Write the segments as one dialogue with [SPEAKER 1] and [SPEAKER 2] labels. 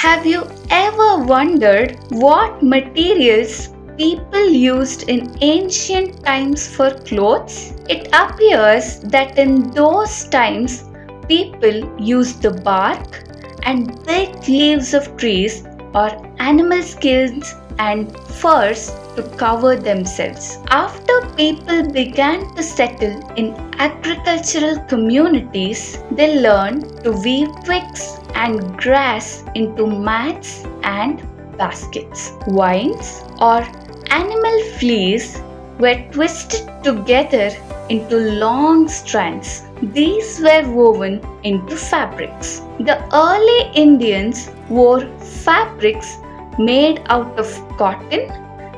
[SPEAKER 1] Have you ever wondered what materials people used in ancient times for clothes? It appears that in those times, people used the bark and big leaves of trees or animal skins and furs to cover themselves. After people began to settle in agricultural communities, they learned to weave twigs and grass into mats and baskets. Vines or animal fleas were twisted together into long strands. These were woven into fabrics. The early Indians wore fabrics made out of cotton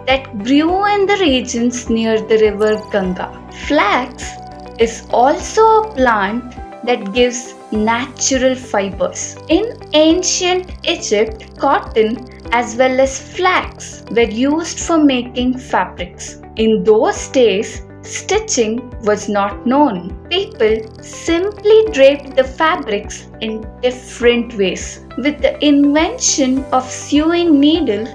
[SPEAKER 1] that grew in the regions near the river Ganga. Flax is also a plant that gives natural fibers. In ancient Egypt, cotton as well as flax were used for making fabrics. In those days, stitching was not known. People simply draped the fabrics in different ways. With the invention of sewing needle,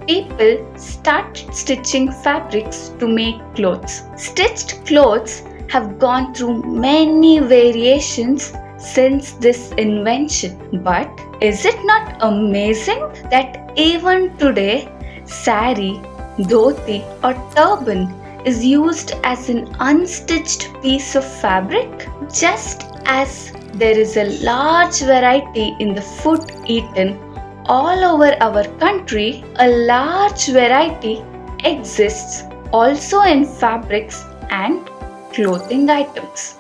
[SPEAKER 1] people started stitching fabrics to make clothes. Stitched clothes have gone through many variations since this invention. But is it not amazing that even today, sari, dhoti or turban is used as an unstitched piece of fabric? Just as there is a large variety in the food eaten all over our country, a large variety exists also in fabrics and clothing items.